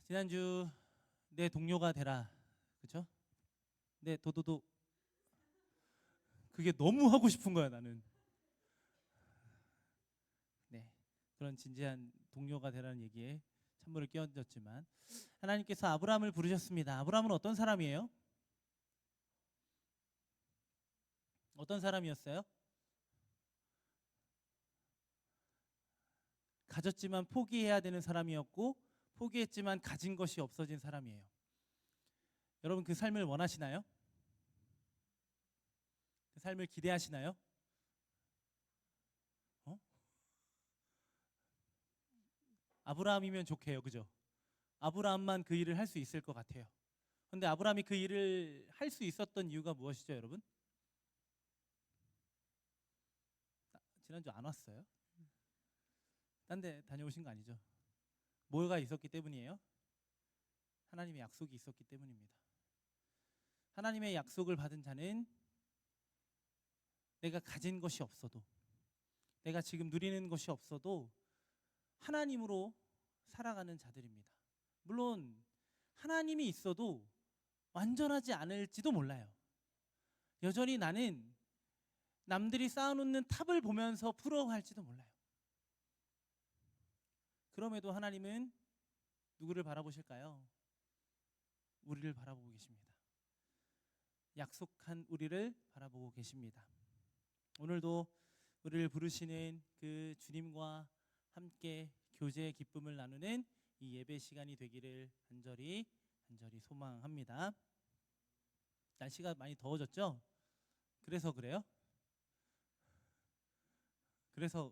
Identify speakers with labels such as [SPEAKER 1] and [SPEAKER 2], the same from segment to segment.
[SPEAKER 1] 지난주 내 동료가 되라, 그렇죠? 내 도도도 그게 너무 하고 싶은 거야 나는. 네, 그런 진지한 동료가 되라는 얘기에 찬물을 끼얹었지만 하나님께서 아브라함을 부르셨습니다. 아브라함은 어떤 사람이에요? 어떤 사람이었어요? 가졌지만 포기해야 되는 사람이었고 포기했지만 가진 것이 없어진 사람이에요. 여러분 그 삶을 원하시나요? 그 삶을 기대하시나요? 어? 아브라함이면 좋게요, 그죠? 아브라함만 그 일을 할 수 있을 것 같아요. 근데 아브라함이 그 일을 할 수 있었던 이유가 무엇이죠, 여러분? 지난주 안 왔어요? 딴 데 다녀오신 거 아니죠? 뭐가 있었기 때문이에요? 하나님의 약속이 있었기 때문입니다. 하나님의 약속을 받은 자는 내가 가진 것이 없어도, 내가 지금 누리는 것이 없어도 하나님으로 살아가는 자들입니다. 물론 하나님이 있어도 완전하지 않을지도 몰라요. 여전히 나는 남들이 쌓아놓는 탑을 보면서 부러워할지도 몰라요. 그럼에도 하나님은 누구를 바라보실까요? 우리를 바라보고 계십니다. 약속한 우리를 바라보고 계십니다. 오늘도 우리를 부르시는 그 주님과 함께 교제의 기쁨을 나누는 이 예배 시간이 되기를 간절히 소망합니다. 날씨가 많이 더워졌죠? 그래서 그래요? 그래서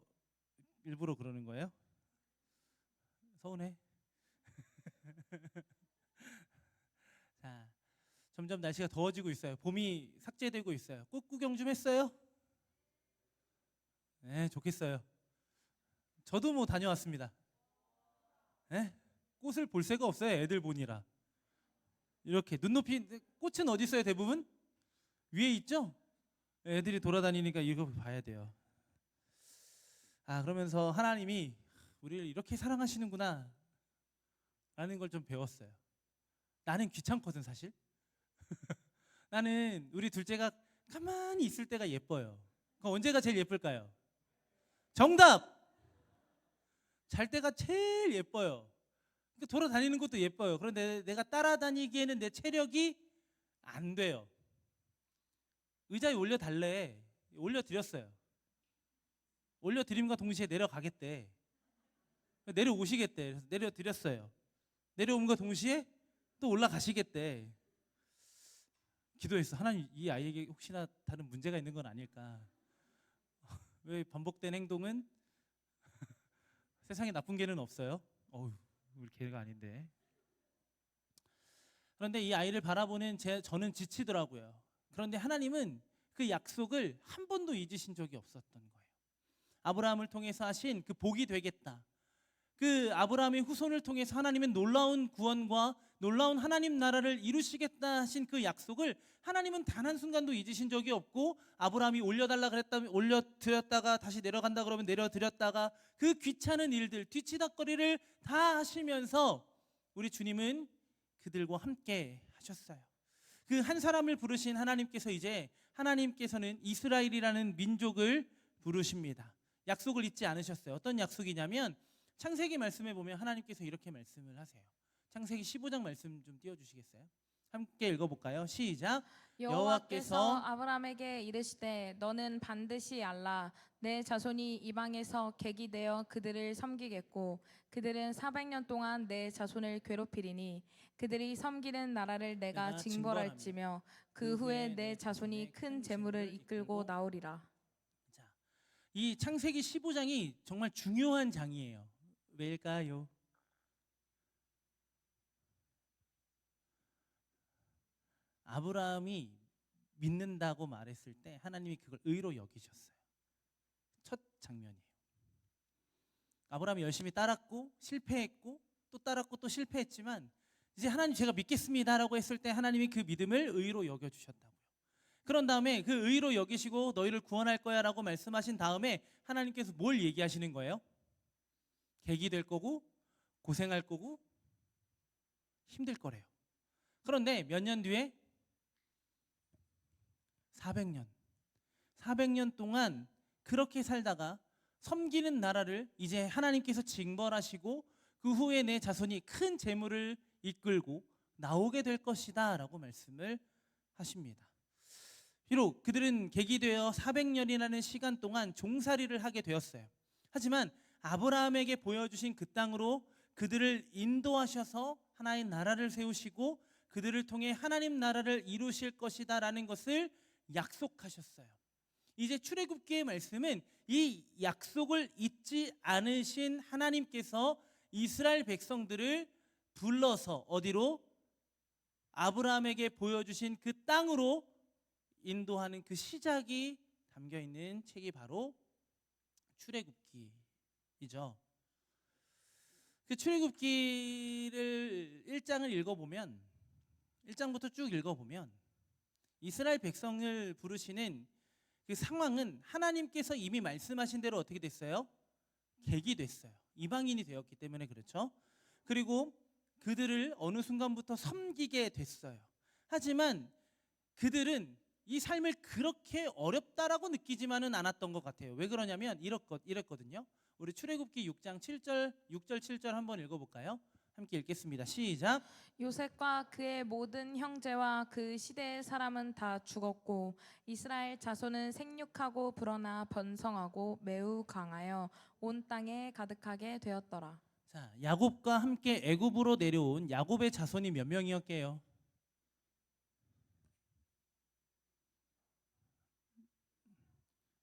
[SPEAKER 1] 일부러 그러는 거예요? 서운해? 자, 점점 날씨가 더워지고 있어요. 봄이 삭제되고 있어요. 꽃 구경 좀 했어요? 네, 좋겠어요. 저도 뭐 다녀왔습니다. 네? 꽃을 볼 새가 없어요. 애들 보니라. 이렇게 눈높이, 꽃은 어디 있어요? 대부분 위에 있죠? 애들이 돌아다니니까 이거 봐야 돼요. 그러면서 하나님이 우리를 이렇게 사랑하시는구나 라는 걸 좀 배웠어요. 나는 귀찮거든 사실. 나는 우리 둘째가 가만히 있을 때가 예뻐요. 그럼 언제가 제일 예쁠까요? 정답! 잘 때가 제일 예뻐요. 돌아다니는 것도 예뻐요. 그런데 내가 따라다니기에는 내 체력이 안 돼요. 의자에 올려달래. 올려드렸어요. 올려드림과 동시에 내려가겠대. 내려오시겠대. 그래서 내려드렸어요. 내려옴과 동시에 또 올라가시겠대. 기도했어. 하나님, 이 아이에게 혹시나 다른 문제가 있는 건 아닐까. 왜 반복된 행동은 세상에 나쁜 개는 없어요. 우리 개가 아닌데. 그런데 이 아이를 바라보는 저는 지치더라고요. 그런데 하나님은 그 약속을 한 번도 잊으신 적이 없었던 거예요. 아브라함을 통해서 하신 그 복이 되겠다. 그 아브라함의 후손을 통해서 하나님은 놀라운 구원과 놀라운 하나님 나라를 이루시겠다 하신 그 약속을 하나님은 단 한순간도 잊으신 적이 없고, 아브라함이 올려달라 그랬다면 올려드렸다가 다시 내려간다 그러면 내려드렸다가 그 귀찮은 일들 뒤치다거리를 다 하시면서 우리 주님은 그들과 함께 하셨어요. 그 한 사람을 부르신 하나님께서 이제 하나님께서는 이스라엘이라는 민족을 부르십니다. 약속을 잊지 않으셨어요. 어떤 약속이냐면 창세기 말씀에 보면 하나님께서 이렇게 말씀을 하세요. 창세기 15장 말씀 좀 띄워주시겠어요? 함께 읽어볼까요? 시작.
[SPEAKER 2] 여호와께서 아브라함에게 이르시되 너는 반드시 알라. 내 자손이 이방에서 객이 되어 그들을 섬기겠고 그들은 400년 동안 내 자손을 괴롭히리니 그들이 섬기는 나라를 내가 징벌할지며 그 후에 내 자손이 큰 재물을 이끌고 나오리라.
[SPEAKER 1] 자, 이 창세기 15장이 정말 중요한 장이에요. 왜일까요? 아브라함이 믿는다고 말했을 때 하나님이 그걸 의로 여기셨어요. 첫 장면이에요. 아브라함이 열심히 따랐고 실패했고 또 따랐고 또 실패했지만 이제 하나님 제가 믿겠습니다라고 했을 때 하나님이 그 믿음을 의로 여겨주셨다고요. 그런 다음에 그 의로 여기시고 너희를 구원할 거야 라고 말씀하신 다음에 하나님께서 뭘 얘기하시는 거예요? 객이 될 거고 고생할 거고 힘들 거래요. 그런데 몇 년 뒤에 400년 동안 그렇게 살다가 섬기는 나라를 이제 하나님께서 징벌하시고 그 후에 내 자손이 큰 재물을 이끌고 나오게 될 것이다 라고 말씀을 하십니다. 비록 그들은 계기되어 400년이라는 시간 동안 종살이를 하게 되었어요. 하지만 아브라함에게 보여주신 그 땅으로 그들을 인도하셔서 하나의 나라를 세우시고 그들을 통해 하나님 나라를 이루실 것이다 라는 것을 약속하셨어요. 이제 출애굽기의 말씀은 이 약속을 잊지 않으신 하나님께서 이스라엘 백성들을 불러서 어디로? 아브라함에게 보여주신 그 땅으로 인도하는 그 시작이 담겨 있는 책이 바로 출애굽기이죠. 그 출애굽기를 1장을 읽어보면 1장부터 쭉 읽어보면 이스라엘 백성을 부르시는 그 상황은 하나님께서 이미 말씀하신 대로 어떻게 됐어요? 객이 됐어요. 이방인이 되었기 때문에 그렇죠. 그리고 그들을 어느 순간부터 섬기게 됐어요. 하지만 그들은 이 삶을 그렇게 어렵다라고 느끼지만은 않았던 것 같아요. 왜 그러냐면 이랬거든요. 우리 출애굽기 6장 7절, 6절 7절 한번 읽어볼까요? 함께 읽겠습니다. 시작.
[SPEAKER 2] 요셉과 그의 모든 형제와 그 시대의 사람은 다 죽었고 이스라엘 자손은 생육하고 불어나 번성하고 매우 강하여 온 땅에 가득하게 되었더라.
[SPEAKER 1] 자, 야곱과 함께 애굽으로 내려온 야곱의 자손이 몇 명이었게요?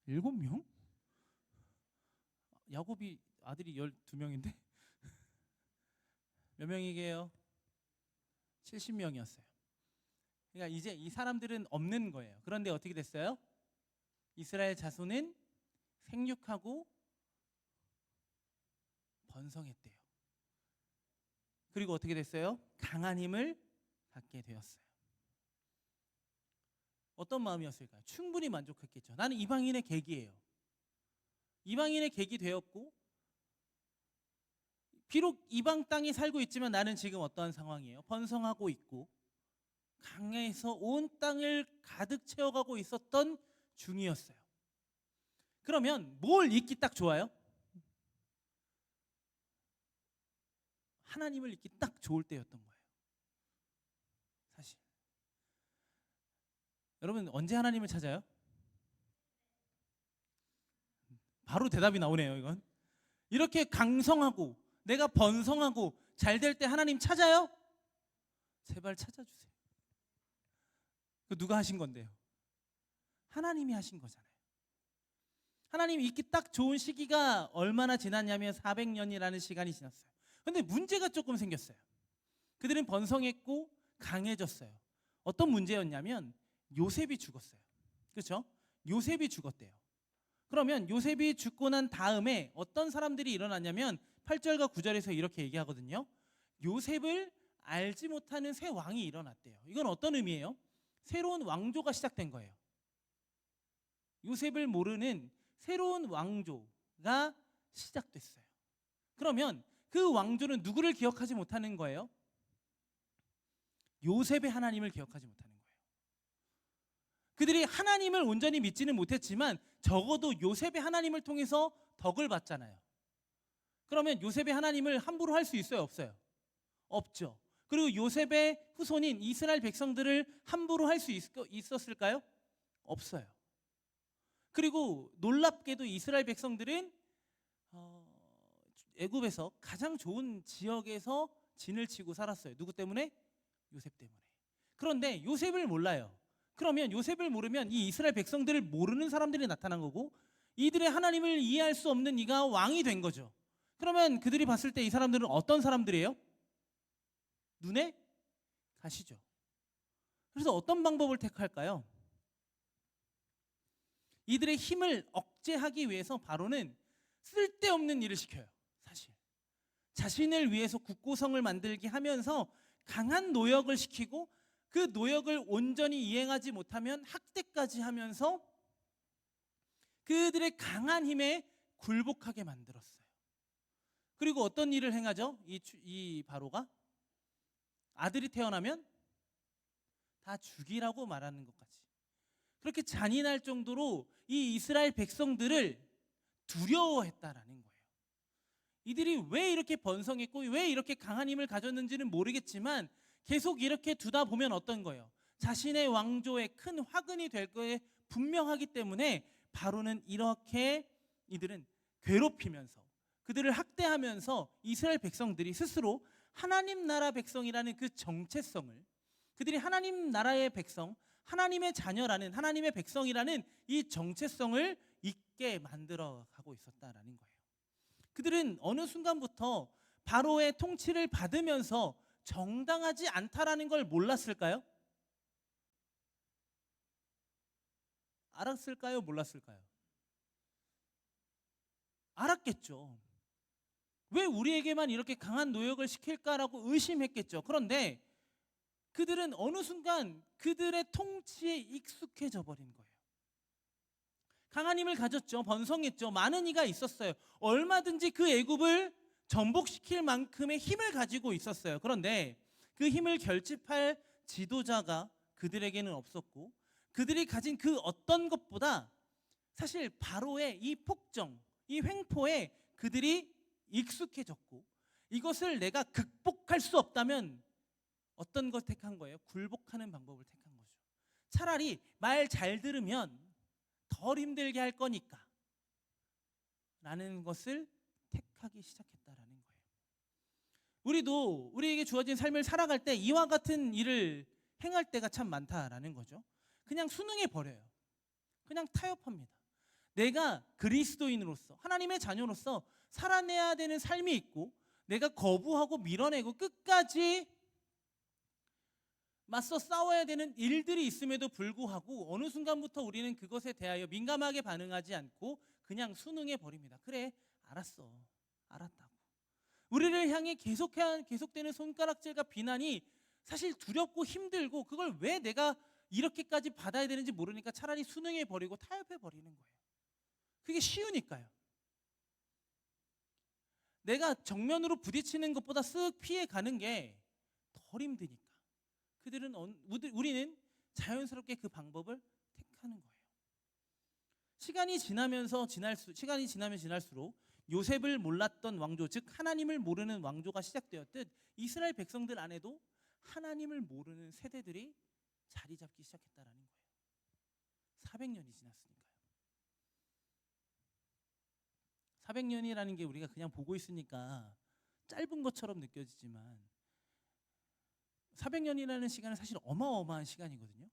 [SPEAKER 1] 7명? 야곱이 아들이 12명인데 몇 명이게요? 70명이었어요. 그러니까 이제 이 사람들은 없는 거예요. 그런데 어떻게 됐어요? 이스라엘 자손은 생육하고 번성했대요. 그리고 어떻게 됐어요? 강한 힘을 갖게 되었어요. 어떤 마음이었을까요? 충분히 만족했겠죠. 나는 이방인의 객이에요. 이방인의 객이 되었고 비록 이방 땅에 살고 있지만 나는 지금 어떠한 상황이에요? 번성하고 있고 강해서 온 땅을 가득 채워가고 있었던 중이었어요. 그러면 뭘 잊기 딱 좋아요? 하나님을 잊기 딱 좋을 때였던 거예요. 사실 여러분 언제 하나님을 찾아요? 바로 대답이 나오네요. 이건 이렇게 강성하고 내가 번성하고 잘 될 때 하나님 찾아요? 제발 찾아주세요. 그 누가 하신 건데요? 하나님이 하신 거잖아요. 하나님이 있기 딱 좋은 시기가 얼마나 지났냐면 400년이라는 시간이 지났어요. 그런데 문제가 조금 생겼어요. 그들은 번성했고 강해졌어요. 어떤 문제였냐면 요셉이 죽었어요. 그렇죠? 요셉이 죽었대요. 그러면 요셉이 죽고 난 다음에 어떤 사람들이 일어났냐면 8절과 9절에서 이렇게 얘기하거든요. 요셉을 알지 못하는 새 왕이 일어났대요. 이건 어떤 의미예요? 새로운 왕조가 시작된 거예요. 요셉을 모르는 새로운 왕조가 시작됐어요. 그러면 그 왕조는 누구를 기억하지 못하는 거예요? 요셉의 하나님을 기억하지 못하는 거예요. 그들이 하나님을 온전히 믿지는 못했지만 적어도 요셉의 하나님을 통해서 덕을 받잖아요. 그러면 요셉의 하나님을 함부로 할 수 있어요? 없어요? 없죠. 그리고 요셉의 후손인 이스라엘 백성들을 함부로 할 수 있었을까요? 없어요. 그리고 놀랍게도 이스라엘 백성들은 애굽에서 가장 좋은 지역에서 진을 치고 살았어요. 누구 때문에? 요셉 때문에. 그런데 요셉을 몰라요. 그러면 요셉을 모르면 이 이스라엘 백성들을 모르는 사람들이 나타난 거고 이들의 하나님을 이해할 수 없는 이가 왕이 된 거죠. 그러면 그들이 봤을 때 이 사람들은 어떤 사람들이에요? 눈에 가시죠. 그래서 어떤 방법을 택할까요? 이들의 힘을 억제하기 위해서 바로는 쓸데없는 일을 시켜요. 사실 자신을 위해서 국고성을 만들게 하면서 강한 노역을 시키고 그 노역을 온전히 이행하지 못하면 학대까지 하면서 그들의 강한 힘에 굴복하게 만들었어요. 그리고 어떤 일을 행하죠? 이 바로가 아들이 태어나면 다 죽이라고 말하는 것까지. 그렇게 잔인할 정도로 이 이스라엘 백성들을 두려워했다라는 거예요. 이들이 왜 이렇게 번성했고 왜 이렇게 강한 힘을 가졌는지는 모르겠지만 계속 이렇게 두다 보면 어떤 거예요? 자신의 왕조에 큰 화근이 될 거에 분명하기 때문에 바로는 이렇게 이들은 괴롭히면서 그들을 학대하면서 이스라엘 백성들이 스스로 하나님 나라 백성이라는 그 정체성을, 그들이 하나님 나라의 백성, 하나님의 자녀라는, 하나님의 백성이라는 이 정체성을 잊게 만들어 가고 있었다라는 거예요. 그들은 어느 순간부터 바로의 통치를 받으면서 정당하지 않다라는 걸 몰랐을까요? 알았을까요? 몰랐을까요? 알았겠죠. 왜 우리에게만 이렇게 강한 노역을 시킬까라고 의심했겠죠. 그런데 그들은 어느 순간 그들의 통치에 익숙해져 버린 거예요. 강한 힘을 가졌죠. 번성했죠. 많은 이가 있었어요. 얼마든지 그 애굽을 전복시킬 만큼의 힘을 가지고 있었어요. 그런데 그 힘을 결집할 지도자가 그들에게는 없었고, 그들이 가진 그 어떤 것보다 사실 바로의 이 폭정, 이 횡포에 그들이 익숙해졌고, 이것을 내가 극복할 수 없다면 어떤 걸 택한 거예요? 굴복하는 방법을 택한 거죠. 차라리 말 잘 들으면 덜 힘들게 할 거니까 라는 것을 택하기 시작했다라는 거예요. 우리도 우리에게 주어진 삶을 살아갈 때 이와 같은 일을 행할 때가 참 많다라는 거죠. 그냥 순응해 버려요. 그냥 타협합니다. 내가 그리스도인으로서, 하나님의 자녀로서 살아내야 되는 삶이 있고, 내가 거부하고 밀어내고 끝까지 맞서 싸워야 되는 일들이 있음에도 불구하고 어느 순간부터 우리는 그것에 대하여 민감하게 반응하지 않고 그냥 순응해 버립니다. 그래, 알았어, 알았다고. 우리를 향해 계속되는 손가락질과 비난이 사실 두렵고 힘들고, 그걸 왜 내가 이렇게까지 받아야 되는지 모르니까 차라리 순응해 버리고 타협해 버리는 거예요. 그게 쉬우니까요. 내가 정면으로 부딪히는 것보다 쓱 피해 가는 게 덜 힘드니까 우리는 자연스럽게 그 방법을 택하는 거예요. 시간이 지나면 지날수록 요셉을 몰랐던 왕조, 즉 하나님을 모르는 왕조가 시작되었듯 이스라엘 백성들 안에도 하나님을 모르는 세대들이 자리 잡기 시작했다라는 거예요. 400년이 지났으니까요. 400년이라는 게 우리가 그냥 보고 있으니까 짧은 것처럼 느껴지지만 400년이라는 시간은 사실 어마어마한 시간이거든요.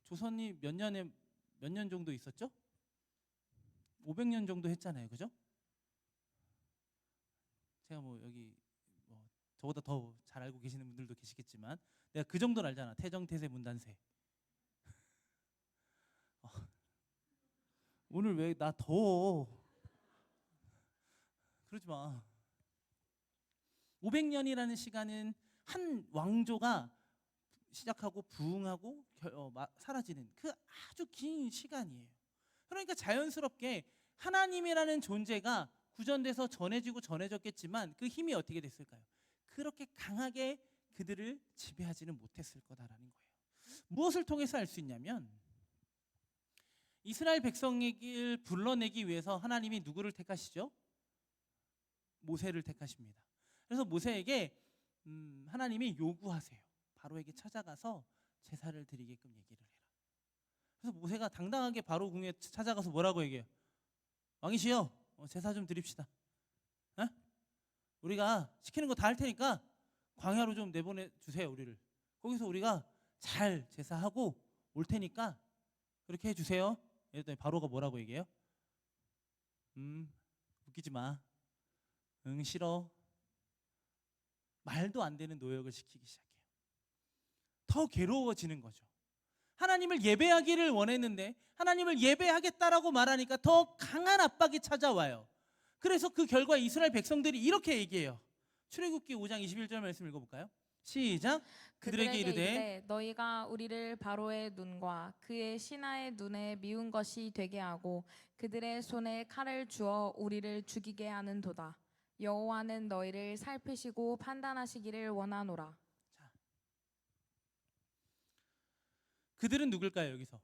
[SPEAKER 1] 조선이 몇 년 정도 있었죠? 500년 정도 했잖아요. 그죠? 제가 뭐 여기 저보다 더 잘 알고 계시는 분들도 계시겠지만 내가 그 정도는 알잖아. 태정, 태세, 문단세. 오늘 왜 나 더워? 그러지 마. 500년이라는 시간은 한 왕조가 시작하고 부흥하고 사라지는 그 아주 긴 시간이에요. 그러니까 자연스럽게 하나님이라는 존재가 구전돼서 전해졌겠지만 그 힘이 어떻게 됐을까요? 그렇게 강하게 그들을 지배하지는 못했을 거다라는 거예요. 무엇을 통해서 알 수 있냐면 이스라엘 백성을 불러내기 위해서 하나님이 누구를 택하시죠? 모세를 택하십니다. 그래서 모세에게 하나님이 요구하세요. 바로에게 찾아가서 제사를 드리게끔 얘기를 해라. 그래서 모세가 당당하게 바로 궁에 찾아가서 뭐라고 얘기해요? 왕이시여, 제사 좀 드립시다. 에? 우리가 시키는 거 다 할 테니까 광야로 좀 내보내 주세요. 우리를 거기서 우리가 잘 제사하고 올 테니까 그렇게 해주세요. 이랬더니 바로가 뭐라고 얘기해요? 웃기지 마. 응, 싫어. 말도 안 되는 노역을 시키기 시작해요. 더 괴로워지는 거죠. 하나님을 예배하기를 원했는데 하나님을 예배하겠다라고 말하니까 더 강한 압박이 찾아와요. 그래서 그 결과 이스라엘 백성들이 이렇게 얘기해요. 출애굽기 5장 21절 말씀 읽어볼까요? 시작. 그들에게 이르되
[SPEAKER 2] 너희가 우리를 바로의 눈과 그의 신하의 눈에 미운 것이 되게 하고 그들의 손에 칼을 주어 우리를 죽이게 하는도다. 여호와는 너희를 살피시고 판단하시기를 원하노라.
[SPEAKER 1] 그들은 누굴까요? 여기서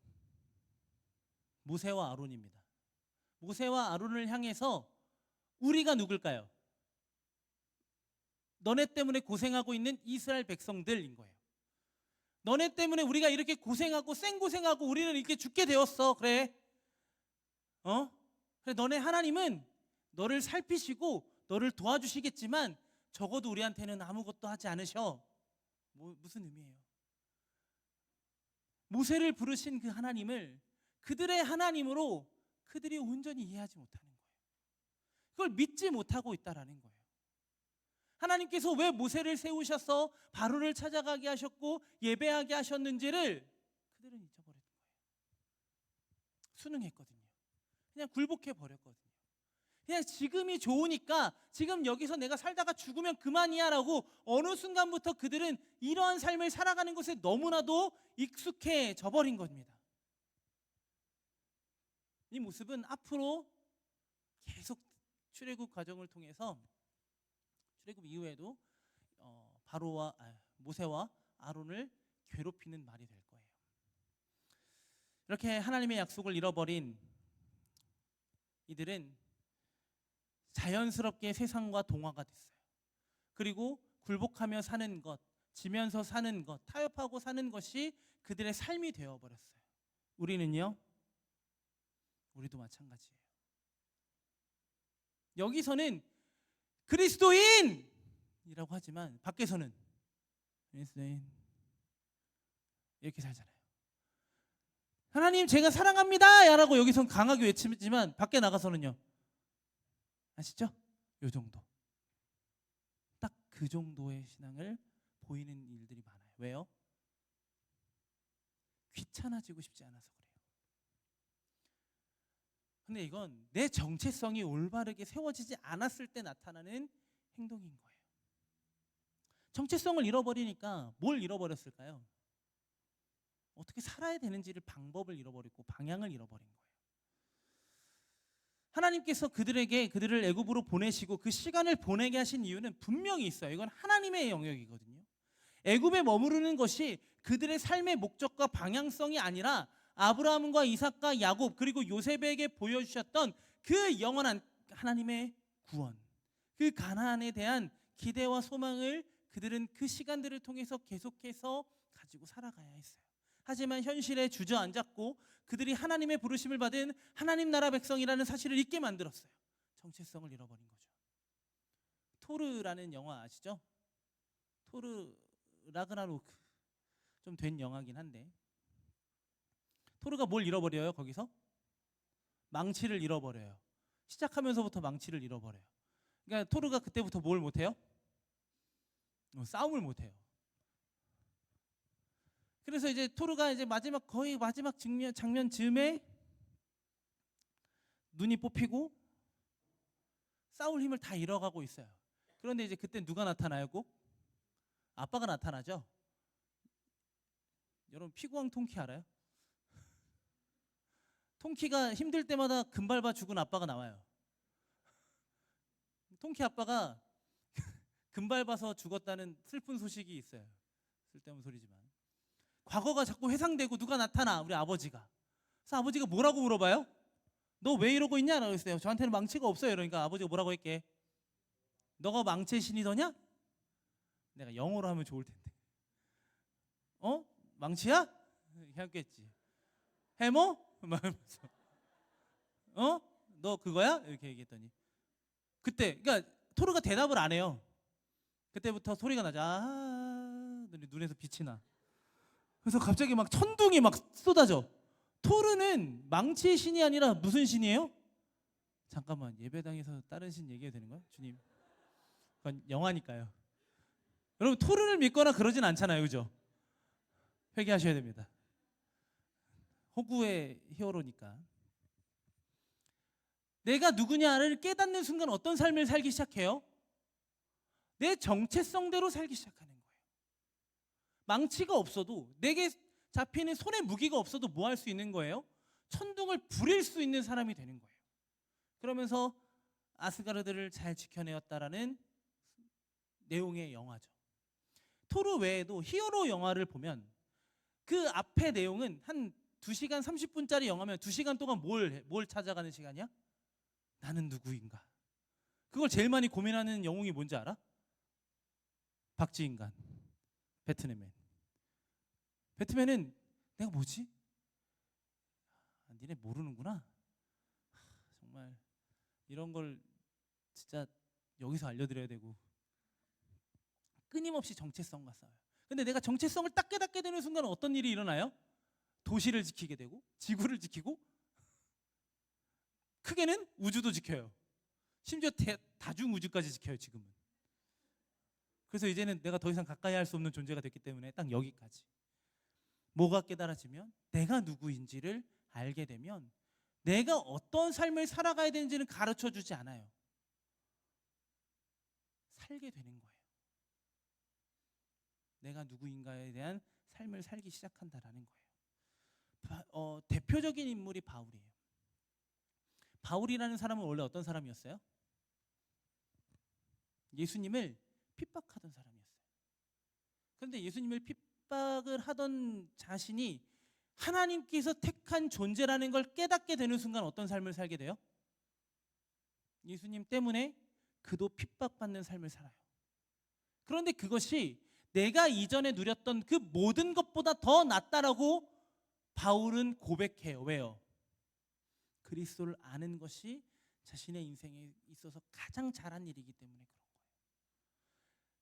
[SPEAKER 1] 모세와 아론입니다. 모세와 아론을 향해서 우리가 누굴까요? 너네 때문에 고생하고 있는 이스라엘 백성들인 거예요. 너네 때문에 우리가 이렇게 고생하고 생고생하고 우리는 이렇게 죽게 되었어. 그래. 그래, 너네 하나님은 너를 살피시고 너를 도와주시겠지만 적어도 우리한테는 아무것도 하지 않으셔. 무슨 의미예요? 모세를 부르신 그 하나님을 그들의 하나님으로 그들이 온전히 이해하지 못하는 거예요. 그걸 믿지 못하고 있다라는 거예요. 하나님께서 왜 모세를 세우셔서 바로를 찾아가게 하셨고 예배하게 하셨는지를 그들은 잊어버렸던 거예요. 순응했거든요. 그냥 굴복해 버렸거든요. 그냥 지금이 좋으니까 지금 여기서 내가 살다가 죽으면 그만이야 라고 어느 순간부터 그들은 이러한 삶을 살아가는 것에 너무나도 익숙해져 버린 겁니다. 이 모습은 앞으로 계속 출애굽 과정을 통해서 출애굽 이후에도 모세와 아론을 괴롭히는 말이 될 거예요. 이렇게 하나님의 약속을 잃어버린 이들은 자연스럽게 세상과 동화가 됐어요. 그리고 굴복하며 사는 것, 지면서 사는 것, 타협하고 사는 것이 그들의 삶이 되어버렸어요. 우리는요? 우리도 마찬가지예요. 여기서는 그리스도인이라고 하지만 밖에서는 그리스도인 이렇게 살잖아요. 하나님 제가 사랑합니다 라고 여기선 강하게 외치지만 밖에 나가서는요. 아시죠? 요 정도. 딱 그 정도의 신앙을 보이는 일들이 많아요. 왜요? 귀찮아지고 싶지 않아서 그래요. 근데 이건 내 정체성이 올바르게 세워지지 않았을 때 나타나는 행동인 거예요. 정체성을 잃어버리니까 뭘 잃어버렸을까요? 어떻게 살아야 되는지를 방법을 잃어버리고 방향을 잃어버린 거예요. 하나님께서 그들을 애굽으로 보내시고 그 시간을 보내게 하신 이유는 분명히 있어요. 이건 하나님의 영역이거든요. 애굽에 머무르는 것이 그들의 삶의 목적과 방향성이 아니라 아브라함과 이삭과 야곱 그리고 요셉에게 보여주셨던 그 영원한 하나님의 구원, 그 가나안에 대한 기대와 소망을 그들은 그 시간들을 통해서 계속해서 가지고 살아가야 했어요. 하지만 현실에 주저앉았고 그들이 하나님의 부르심을 받은 하나님 나라 백성이라는 사실을 잊게 만들었어요. 정체성을 잃어버린 거죠. 토르라는 영화 아시죠? 토르 라그나로크 좀 된 영화긴 한데 토르가 뭘 잃어버려요? 거기서? 망치를 잃어버려요. 시작하면서부터 망치를 잃어버려요. 그러니까 토르가 그때부터 뭘 못해요? 싸움을 못해요. 그래서 이제 토르가 이제 거의 마지막 장면 즈음에 눈이 뽑히고 싸울 힘을 다 잃어가고 있어요. 그런데 이제 그때 누가 나타나요? 꼭? 아빠가 나타나죠. 여러분 피구왕 통키 알아요? 통키가 힘들 때마다 금 밟아 죽은 아빠가 나와요. 통키 아빠가 금 밟아서 죽었다는 슬픈 소식이 있어요. 쓸데없는 소리지만 과거가 자꾸 회상되고 누가 나타나 우리 아버지가. 그래서 아버지가 뭐라고 물어봐요? 너 왜 이러고 있냐? 라고 했어요. 저한테는 망치가 없어요. 그러니까 아버지가 뭐라고 했게? 너가 망치의 신이더냐? 내가 영어로 하면 좋을 텐데. 망치야? 이렇게 했겠지. 해머? 말하면서 너 그거야? 이렇게 얘기했더니 그때 그러니까 토르가 대답을 안 해요. 그때부터 소리가 나죠. 눈에서 빛이 나. 그래서 갑자기 막 천둥이 막 쏟아져. 토르는 망치의 신이 아니라 무슨 신이에요? 잠깐만 예배당에서 다른 신 얘기해도 되는 거야? 주님 그건 영화니까요. 여러분 토르를 믿거나 그러진 않잖아요. 그죠? 회개하셔야 됩니다. 호구의 히어로니까. 내가 누구냐를 깨닫는 순간 어떤 삶을 살기 시작해요? 내 정체성대로 살기 시작하는 거예요. 망치가 없어도 내게 잡히는 손에 무기가 없어도 뭐 할 수 있는 거예요? 천둥을 부릴 수 있는 사람이 되는 거예요. 그러면서 아스가르드를 잘 지켜내었다라는 내용의 영화죠. 토르 외에도 히어로 영화를 보면 그 앞에 내용은 한 2시간 30분짜리 영화면 2시간 동안 뭘 찾아가는 시간이야? 나는 누구인가? 그걸 제일 많이 고민하는 영웅이 뭔지 알아? 박쥐인간, 배트맨. 배트맨은 내가 뭐지? 니네 모르는구나. 정말 이런 걸 진짜 여기서 알려드려야 되고 끊임없이 정체성과 싸워요. 근데 내가 정체성을 딱 깨닫게 되는 순간 어떤 일이 일어나요? 도시를 지키게 되고 지구를 지키고 크게는 우주도 지켜요. 심지어 다중 우주까지 지켜요 지금은. 그래서 이제는 내가 더 이상 가까이 할 수 없는 존재가 됐기 때문에 딱 여기까지. 뭐가 깨달아지면 내가 누구인지를 알게 되면 내가 어떤 삶을 살아가야 되는지는 가르쳐 주지 않아요. 살게 되는 거예요. 내가 누구인가에 대한 삶을 살기 시작한다라는 거예요. 대표적인 인물이 바울이에요. 바울이라는 사람은 원래 어떤 사람이었어요? 예수님을 핍박하던 사람이었어요. 그런데 예수님을 핍박을 하던 자신이 하나님께서 택한 존재라는 걸 깨닫게 되는 순간 어떤 삶을 살게 돼요? 예수님 때문에 그도 핍박받는 삶을 살아요. 그런데 그것이 내가 이전에 누렸던 그 모든 것보다 더 낫다라고 바울은 고백해요. 왜요? 그리스도를 아는 것이 자신의 인생에 있어서 가장 잘한 일이기 때문에 그런 거예요.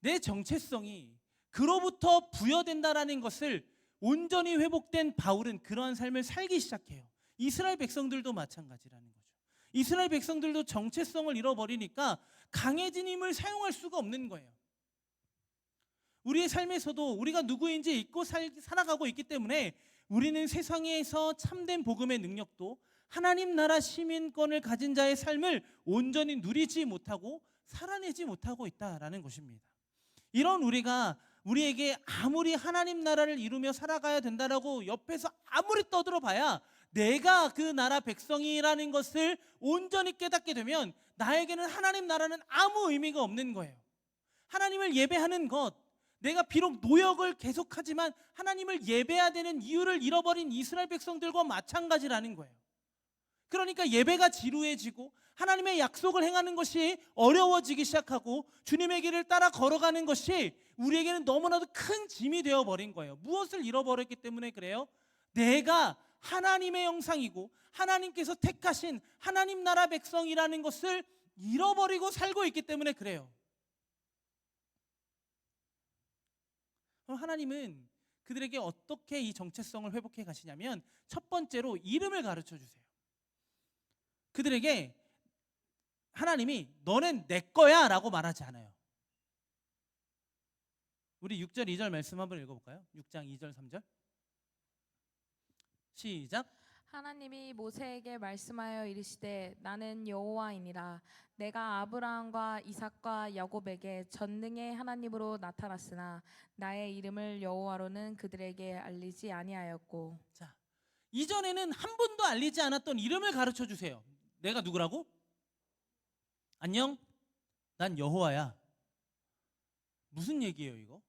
[SPEAKER 1] 내 정체성이 그로부터 부여된다라는 것을 온전히 회복된 바울은 그러한 삶을 살기 시작해요. 이스라엘 백성들도 마찬가지라는 거죠. 이스라엘 백성들도 정체성을 잃어버리니까 강해진 힘을 사용할 수가 없는 거예요. 우리의 삶에서도 우리가 누구인지 잊고 살아가고 있기 때문에 우리는 세상에서 참된 복음의 능력도 하나님 나라 시민권을 가진 자의 삶을 온전히 누리지 못하고 살아내지 못하고 있다라는 것입니다. 이런 우리에게 아무리 하나님 나라를 이루며 살아가야 된다라고 옆에서 아무리 떠들어 봐야 내가 그 나라 백성이라는 것을 온전히 깨닫게 되면 나에게는 하나님 나라는 아무 의미가 없는 거예요. 하나님을 예배하는 것, 내가 비록 노역을 계속하지만 하나님을 예배해야 되는 이유를 잃어버린 이스라엘 백성들과 마찬가지라는 거예요. 그러니까 예배가 지루해지고 하나님의 약속을 행하는 것이 어려워지기 시작하고 주님의 길을 따라 걸어가는 것이 우리에게는 너무나도 큰 짐이 되어버린 거예요. 무엇을 잃어버렸기 때문에 그래요? 내가 하나님의 형상이고 하나님께서 택하신 하나님 나라 백성이라는 것을 잃어버리고 살고 있기 때문에 그래요. 그럼 하나님은 그들에게 어떻게 이 정체성을 회복해 가시냐면 첫 번째로 이름을 가르쳐 주세요. 그들에게 하나님이 너는 내 거야 라고 말하지 않아요. 우리 6절 2절 말씀 한번 읽어볼까요? 6장 2절 3절 시작.
[SPEAKER 2] 하나님이 모세에게 말씀하여 이르시되 나는 여호와이니라. 내가 아브라함과 이삭과 야곱에게 전능의 하나님으로 나타났으나 나의 이름을 여호와로는 그들에게 알리지 아니하였고.
[SPEAKER 1] 자, 이전에는 한 번도 알리지 않았던 이름을 가르쳐 주세요. 내가 누구라고? 안녕, 난 여호와야. 무슨 얘기예요 이거?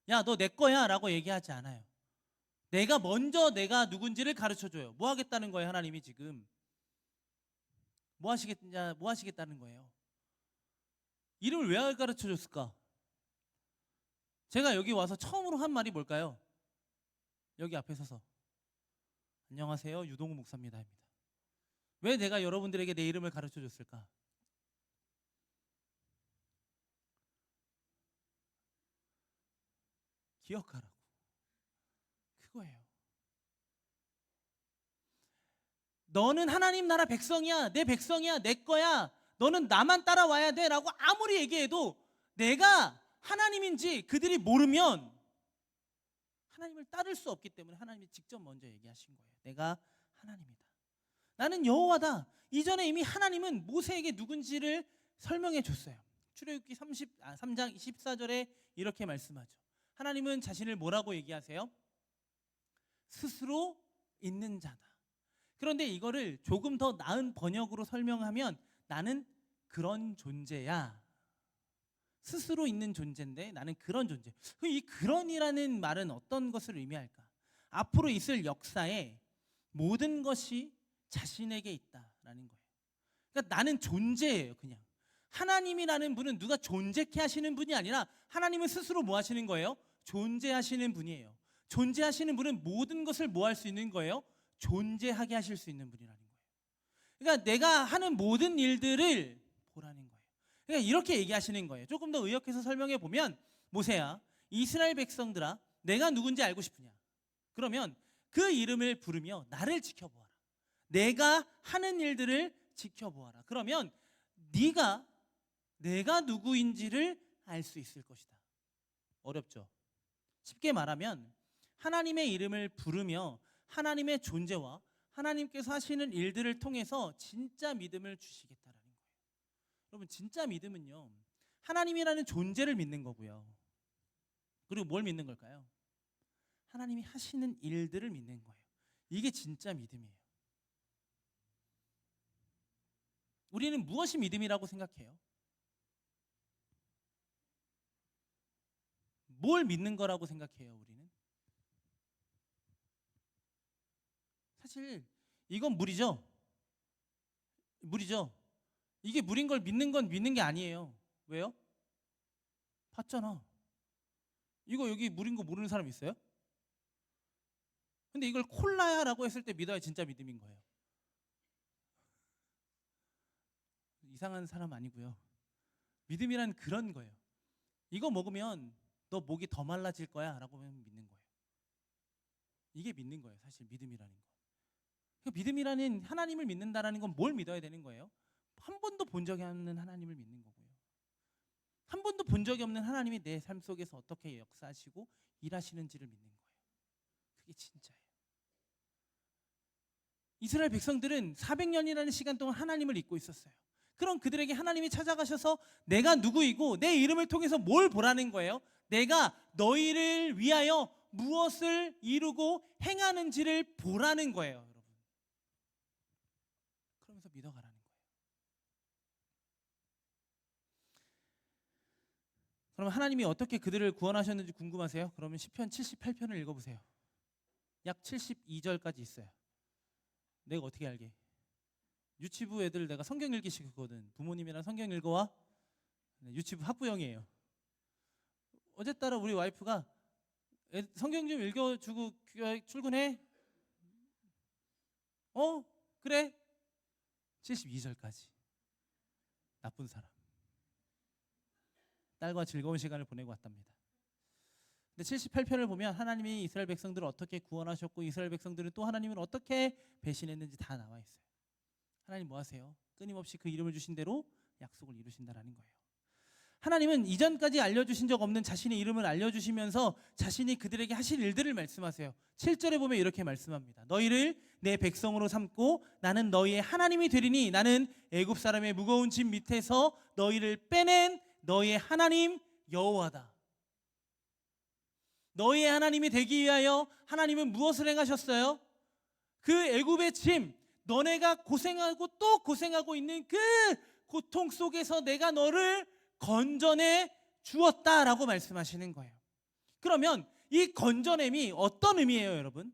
[SPEAKER 1] 야, 너 내 거야 라고 얘기하지 않아요. 내가 먼저 내가 누군지를 가르쳐줘요. 뭐 하겠다는 거예요? 하나님이 지금 뭐 하시겠다는 거예요? 이름을 왜 가르쳐줬을까? 제가 여기 와서 처음으로 한 말이 뭘까요? 여기 앞에 서서 안녕하세요, 유동우 목사입니다. 왜 내가 여러분들에게 내 이름을 가르쳐줬을까? 기억하라고. 그거예요. 너는 하나님 나라 백성이야, 내 백성이야, 내 거야. 너는 나만 따라와야 돼 라고 아무리 얘기해도 내가 하나님인지 그들이 모르면 하나님을 따를 수 없기 때문에 하나님이 직접 먼저 얘기하신 거예요. 내가 하나님이다. 나는 여호와다. 이전에 이미 하나님은 모세에게 누군지를 설명해 줬어요. 출애굽기 3장 24절에 이렇게 말씀하죠. 하나님은 자신을 뭐라고 얘기하세요? 스스로 있는 자다. 그런데 이거를 조금 더 나은 번역으로 설명하면 나는 그런 존재야. 스스로 있는 존재인데 나는 그런 존재. 그럼 이 그런이라는 말은 어떤 것을 의미할까? 앞으로 있을 역사에 모든 것이 자신에게 있다라는 거예요. 그러니까 나는 존재예요, 그냥. 하나님이라는 분은 누가 존재케 하시는 분이 아니라 하나님은 스스로 뭐 하시는 거예요? 존재하시는 분이에요. 존재하시는 분은 모든 것을 뭐 할 수 있는 거예요? 존재하게 하실 수 있는 분이라는 거예요. 그러니까 내가 하는 모든 일들을 보라는 거예요. 그러니까 이렇게 얘기하시는 거예요. 조금 더 의역해서 설명해 보면, 모세야, 이스라엘 백성들아, 내가 누군지 알고 싶으냐? 그러면 그 이름을 부르며 나를 지켜보아라. 내가 하는 일들을 지켜보아라. 그러면 네가 내가 누구인지를 알 수 있을 것이다. 어렵죠? 쉽게 말하면 하나님의 이름을 부르며 하나님의 존재와 하나님께서 하시는 일들을 통해서 진짜 믿음을 주시겠다라는 거예요. 여러분, 진짜 믿음은요, 하나님이라는 존재를 믿는 거고요. 그리고 뭘 믿는 걸까요? 하나님이 하시는 일들을 믿는 거예요. 이게 진짜 믿음이에요. 우리는 무엇이 믿음이라고 생각해요? 뭘 믿는 거라고 생각해요, 우리는? 사실 이건 물이죠. 물이죠. 이게 물인 걸 믿는 건 믿는 게 아니에요. 왜요? 봤잖아. 이거 여기 물인 거 모르는 사람 있어요? 근데 이걸 콜라야라고 했을 때 믿어야 진짜 믿음인 거예요. 이상한 사람 아니고요. 믿음이란 그런 거예요. 이거 먹으면 너 목이 더 말라질 거야 라고 하면 믿는 거예요. 이게 믿는 거예요. 사실 믿음이라는 거. 그러니까 믿음이라는, 하나님을 믿는다라는 건 뭘 믿어야 되는 거예요? 한 번도 본 적이 없는 하나님을 믿는 거고요. 한 번도 본 적이 없는 하나님이 내 삶 속에서 어떻게 역사하시고 일하시는지를 믿는 거예요. 그게 진짜예요. 이스라엘 백성들은 400년이라는 시간 동안 하나님을 잊고 있었어요. 그럼 그들에게 하나님이 찾아가셔서 내가 누구이고 내 이름을 통해서 뭘 보라는 거예요? 내가 너희를 위하여 무엇을 이루고 행하는지를 보라는 거예요, 여러분. 그러면서 믿어가라는 거예요. 그럼 하나님이 어떻게 그들을 구원하셨는지 궁금하세요? 그러면 시편 78편을 읽어보세요. 약 72절까지 있어요. 내가 어떻게 알게? 유치부 애들 내가 성경 읽기 시켰거든. 부모님이랑 성경 읽어와. 유치부 학부형이에요. 어제따라 우리 와이프가 성경 좀 읽어주고 출근해. 그래. 72절까지. 나쁜 사람. 딸과 즐거운 시간을 보내고 왔답니다. 근데 78편을 보면 하나님이 이스라엘 백성들을 어떻게 구원하셨고 이스라엘 백성들은 또 하나님을 어떻게 배신했는지 다 나와 있어요. 하나님 뭐 하세요? 끊임없이 그 이름을 주신 대로 약속을 이루신다라는 거예요. 하나님은 이전까지 알려주신 적 없는 자신의 이름을 알려주시면서 자신이 그들에게 하실 일들을 말씀하세요. 7절에 보면 이렇게 말씀합니다. 너희를 내 백성으로 삼고 나는 너희의 하나님이 되리니 나는 애굽 사람의 무거운 짐 밑에서 너희를 빼낸 너희의 하나님 여호와다. 너희의 하나님이 되기 위하여 하나님은 무엇을 행하셨어요? 그 애굽의 짐, 너네가 고생하고 또 고생하고 있는 그 고통 속에서 내가 너를 건져내 주었다라고 말씀하시는 거예요. 그러면 이 건져냄이 어떤 의미예요, 여러분?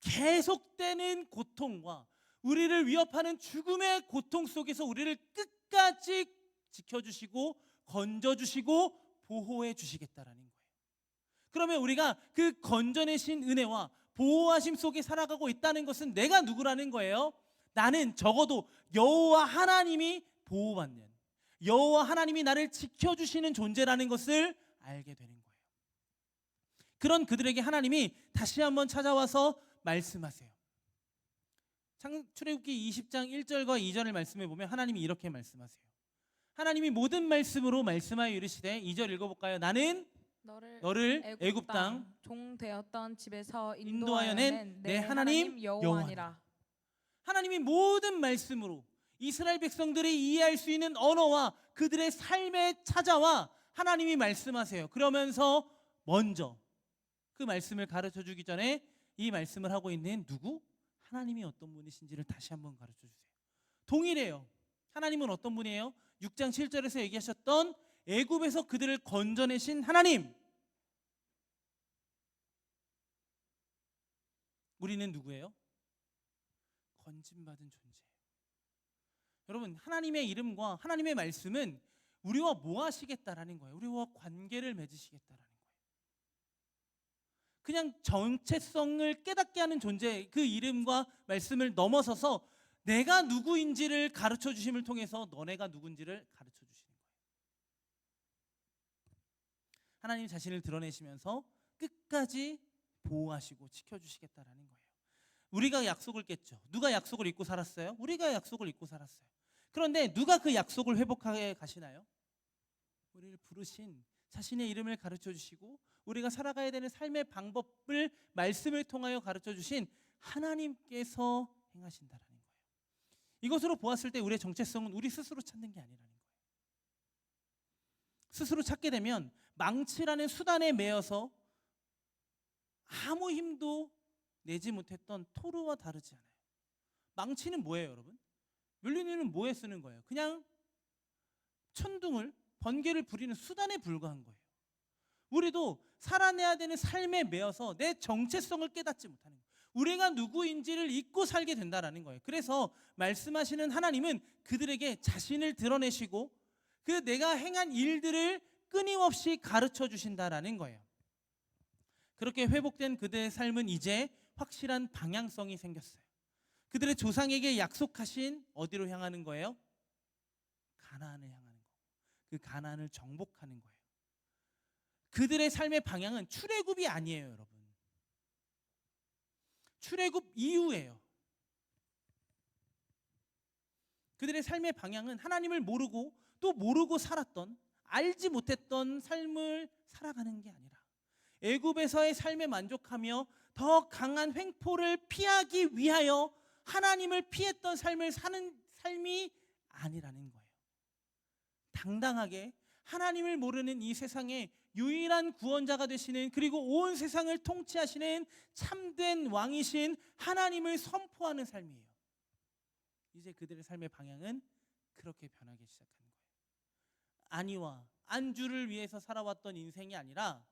[SPEAKER 1] 계속되는 고통과 우리를 위협하는 죽음의 고통 속에서 우리를 끝까지 지켜주시고 건져주시고 보호해 주시겠다라는 거예요. 그러면 우리가 그 건져내신 은혜와 보호하심 속에 살아가고 있다는 것은 내가 누구라는 거예요? 나는 적어도 여호와 하나님이 보호받는, 여호와 하나님이 나를 지켜주시는 존재라는 것을 알게 되는 거예요. 그런 그들에게 하나님이 다시 한번 찾아와서 말씀하세요. 출애굽기 20장 1절과 2절을 말씀해 보면 하나님이 이렇게 말씀하세요. 하나님이 모든 말씀으로 말씀하여 이르시되 2절 읽어볼까요? 나는 너를 애굽 땅
[SPEAKER 2] 종 되었던 집에서
[SPEAKER 1] 인도하여 낸 내 하나님 여호와니라. 하나님이 모든 말씀으로 이스라엘 백성들이 이해할 수 있는 언어와 그들의 삶에 찾아와 하나님이 말씀하세요. 그러면서 먼저 그 말씀을 가르쳐 주기 전에 이 말씀을 하고 있는 누구? 하나님이 어떤 분이신지를 다시 한번 가르쳐 주세요. 동일해요. 하나님은 어떤 분이에요? 6장 7절에서 얘기하셨던 애굽에서 그들을 건져내신 하나님. 우리는 누구예요? 건짐받은 존재예요. 여러분, 하나님의 이름과 하나님의 말씀은 우리와 뭐 하시겠다라는 거예요. 우리와 관계를 맺으시겠다라는 거예요. 그냥 정체성을 깨닫게 하는 존재, 그 이름과 말씀을 넘어서서 내가 누구인지를 가르쳐 주심을 통해서 너네가 누군지를 가르쳐 주시는 거예요. 하나님 자신을 드러내시면서 끝까지 보호하시고 지켜주시겠다라는 거예요. 우리가 약속을 깼죠. 누가 약속을 잊고 살았어요? 우리가 약속을 잊고 살았어요. 그런데 누가 그 약속을 회복하게 가시나요? 우리를 부르신 자신의 이름을 가르쳐 주시고 우리가 살아가야 되는 삶의 방법을 말씀을 통하여 가르쳐 주신 하나님께서 행하신다라는 거예요. 이것으로 보았을 때 우리의 정체성은 우리 스스로 찾는 게 아니라는 거예요. 스스로 찾게 되면 망치라는 수단에 매여서 아무 힘도 내지 못했던 토르와 다르지 않아요. 망치는 뭐예요, 여러분? 뮬리니는 뭐에 쓰는 거예요? 그냥 천둥을, 번개를 부리는 수단에 불과한 거예요. 우리도 살아내야 되는 삶에 매여서 내 정체성을 깨닫지 못하는 거예요. 우리가 누구인지를 잊고 살게 된다는 거예요. 그래서 말씀하시는 하나님은 그들에게 자신을 드러내시고 그 내가 행한 일들을 끊임없이 가르쳐 주신다라는 거예요. 그렇게 회복된 그들의 삶은 이제 확실한 방향성이 생겼어요. 그들의 조상에게 약속하신 어디로 향하는 거예요? 가나안을 향하는 거고 그 가나안을 정복하는 거예요. 그들의 삶의 방향은 출애굽이 아니에요, 여러분. 출애굽 이후예요. 그들의 삶의 방향은 하나님을 모르고 또 모르고 살았던, 알지 못했던 삶을 살아가는 게 아니라 애굽에서의 삶에 만족하며 더 강한 횡포를 피하기 위하여 하나님을 피했던 삶을 사는 삶이 아니라는 거예요. 당당하게 하나님을 모르는 이 세상에 유일한 구원자가 되시는, 그리고 온 세상을 통치하시는 참된 왕이신 하나님을 선포하는 삶이에요. 이제 그들의 삶의 방향은 그렇게 변하기 시작한 거예요. 안위와 안주를 위해서 살아왔던 인생이 아니라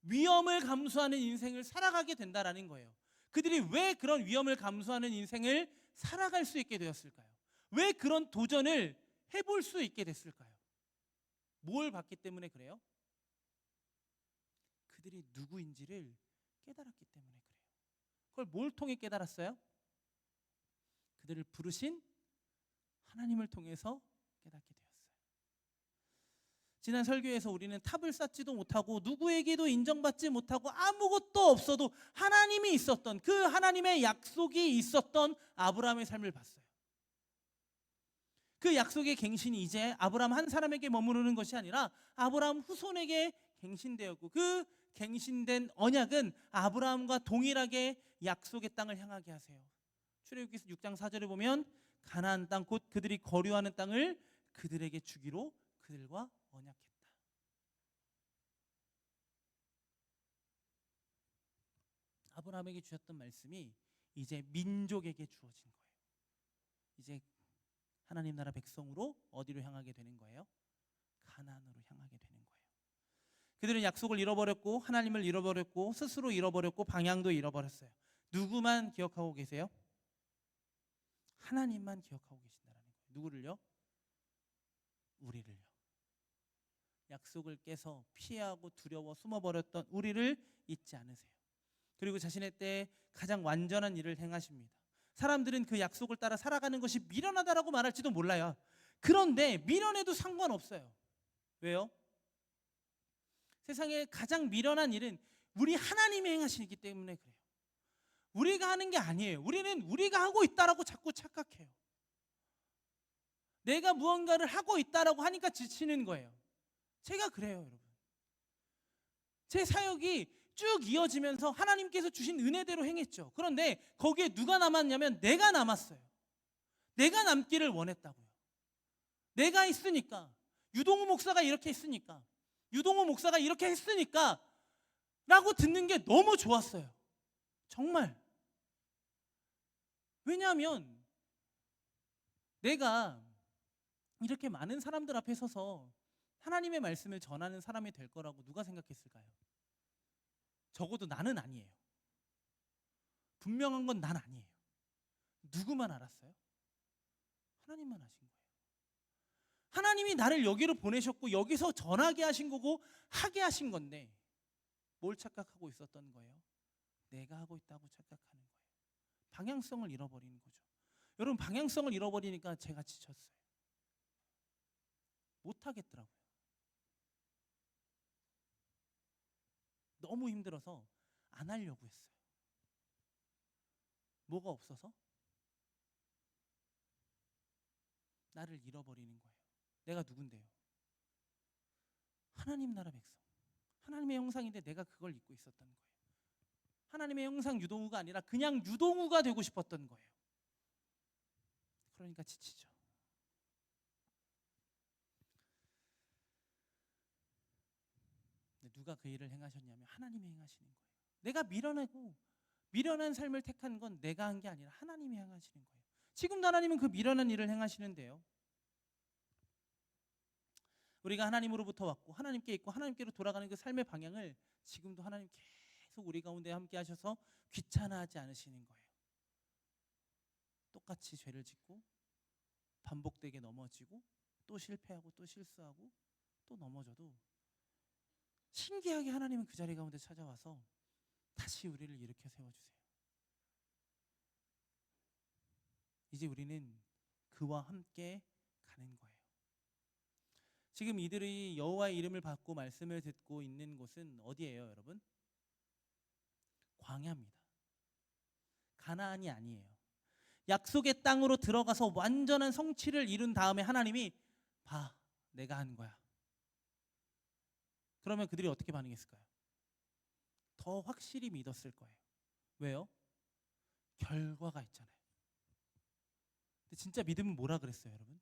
[SPEAKER 1] 위험을 감수하는 인생을 살아가게 된다라는 거예요. 그들이 왜 그런 위험을 감수하는 인생을 살아갈 수 있게 되었을까요? 왜 그런 도전을 해볼 수 있게 됐을까요? 뭘 봤기 때문에 그래요? 그들이 누구인지를 깨달았기 때문에 그래요. 그걸 뭘 통해 깨달았어요? 그들을 부르신 하나님을 통해서 깨닫게 되었어요. 지난 설교에서 우리는 탑을 쌓지도 못하고 누구에게도 인정받지 못하고 아무것도 없어도 하나님이 있었던, 그 하나님의 약속이 있었던 아브라함의 삶을 봤어요. 그 약속의 갱신이 이제 아브라함 한 사람에게 머무르는 것이 아니라 아브라함 후손에게 갱신되었고, 그 갱신된 언약은 아브라함과 동일하게 약속의 땅을 향하게 하세요. 출애굽기 6장 4절에 보면 가나안 땅 곧 그들이 거류하는 땅을 그들에게 주기로 그들과 언약했다. 아브라함에게 주셨던 말씀이 이제 민족에게 주어진 거예요. 이제 하나님 나라 백성으로 어디로 향하게 되는 거예요? 가나안으로 향하게 되는 거예요. 그들은 약속을 잃어버렸고 하나님을 잃어버렸고 스스로 잃어버렸고 방향도 잃어버렸어요. 누구만 기억하고 계세요? 하나님만 기억하고 계신다는 거예요. 누구를요? 우리를요. 약속을 깨서 피하고 두려워 숨어버렸던 우리를 잊지 않으세요. 그리고 자신의 때에 가장 완전한 일을 행하십니다. 사람들은 그 약속을 따라 살아가는 것이 미련하다라고 말할지도 몰라요. 그런데 미련해도 상관없어요. 왜요? 세상에 가장 미련한 일은 우리 하나님이 행하시기 때문에 그래요. 우리가 하는 게 아니에요. 우리는 우리가 하고 있다라고 자꾸 착각해요. 내가 무언가를 하고 있다라고 하니까 지치는 거예요. 제가 그래요, 여러분. 제 사역이 쭉 이어지면서 하나님께서 주신 은혜대로 행했죠. 그런데 거기에 누가 남았냐면 내가 남았어요. 내가 남기를 원했다고요. 내가 있으니까, 유동호 목사가 이렇게 했으니까, 유동호 목사가 이렇게 했으니까 라고 듣는 게 너무 좋았어요. 정말. 왜냐하면 내가 이렇게 많은 사람들 앞에 서서 하나님의 말씀을 전하는 사람이 될 거라고 누가 생각했을까요? 적어도 나는 아니에요. 분명한 건 난 아니에요. 누구만 알았어요? 하나님만 아신 거예요. 하나님이 나를 여기로 보내셨고 여기서 전하게 하신 거고 하게 하신 건데 뭘 착각하고 있었던 거예요? 내가 하고 있다고 착각하는 거예요. 방향성을 잃어버리는 거죠. 여러분, 방향성을 잃어버리니까 제가 지쳤어요. 못하겠더라고요. 너무 힘들어서 안 하려고 했어요. 뭐가 없어서? 나를 잃어버리는 거예요. 내가 누군데요? 하나님 나라 백성. 하나님의 형상인데 내가 그걸 잊고 있었던 거예요. 하나님의 형상 유동우가 아니라 그냥 유동우가 되고 싶었던 거예요. 그러니까 지치죠. 누가 그 일을 행하셨냐면 하나님이 행하시는 거예요. 내가 미련한 삶을 택한 건 내가 한 게 아니라 하나님이 행하시는 거예요. 지금도 하나님은 그 미련한 일을 행하시는데요. 우리가 하나님으로부터 왔고 하나님께 있고 하나님께로 돌아가는 그 삶의 방향을 지금도 하나님 계속 우리 가운데 함께 하셔서 귀찮아하지 않으시는 거예요. 똑같이 죄를 짓고 반복되게 넘어지고 또 실패하고 또 실수하고 또 넘어져도 신기하게 하나님은 그 자리 가운데 찾아와서 다시 우리를 일으켜 세워주세요. 이제 우리는 그와 함께 가는 거예요. 지금 이들이 여호와의 이름을 받고 말씀을 듣고 있는 곳은 어디예요, 여러분? 광야입니다. 가나안이 아니에요. 약속의 땅으로 들어가서 완전한 성취를 이룬 다음에 하나님이 봐, 내가 한 거야. 그러면 그들이 어떻게 반응했을까요? 더 확실히 믿었을 거예요. 왜요? 결과가 있잖아요. 근데 진짜 믿음은 뭐라 그랬어요, 여러분?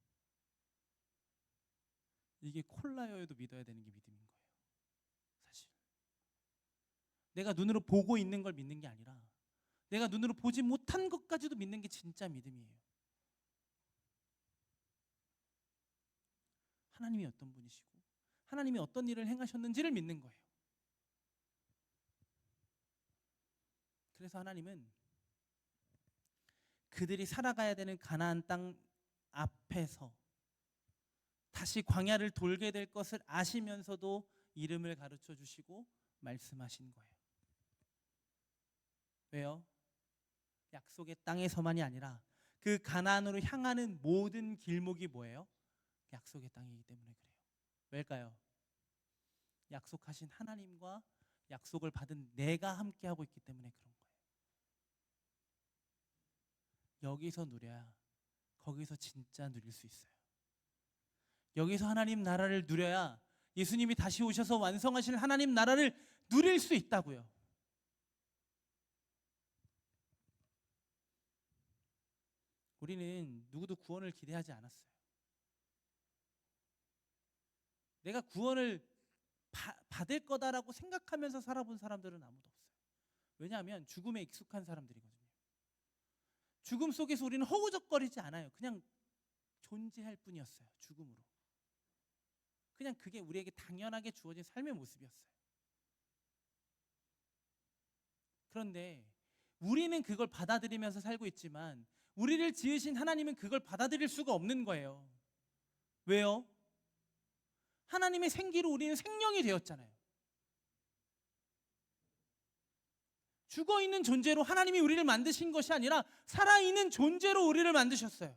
[SPEAKER 1] 이게 콜라여도 믿어야 되는 게 믿음인 거예요. 사실 내가 눈으로 보고 있는 걸 믿는 게 아니라 내가 눈으로 보지 못한 것까지도 믿는 게 진짜 믿음이에요. 하나님이 어떤 분이시고 하나님이 어떤 일을 행하셨는지를 믿는 거예요. 그래서 하나님은 그들이 살아가야 되는 가나안 땅 앞에서 다시 광야를 돌게 될 것을 아시면서도 이름을 가르쳐 주시고 말씀하신 거예요. 왜요? 약속의 땅에서만이 아니라 그 가나안으로 향하는 모든 길목이 뭐예요? 약속의 땅이기 때문에 그래요. 왜일까요? 약속하신 하나님과 약속을 받은 내가 함께하고 있기 때문에 그런 거예요. 여기서 누려야 거기서 진짜 누릴 수 있어요. 여기서 하나님 나라를 누려야 예수님이 다시 오셔서 완성하실 하나님 나라를 누릴 수 있다고요. 우리는 누구도 구원을 기대하지 않았어요. 내가 구원을 받을 거다라고 생각하면서 살아본 사람들은 아무도 없어요. 왜냐하면 죽음에 익숙한 사람들이거든요. 죽음 속에서 우리는 허우적거리지 않아요. 그냥 존재할 뿐이었어요. 죽음으로. 그냥 그게 우리에게 당연하게 주어진 삶의 모습이었어요. 그런데 우리는 그걸 받아들이면서 살고 있지만 우리를 지으신 하나님은 그걸 받아들일 수가 없는 거예요. 왜요? 하나님의 생기로 우리는 생명이 되었잖아요. 죽어있는 존재로 하나님이 우리를 만드신 것이 아니라 살아있는 존재로 우리를 만드셨어요.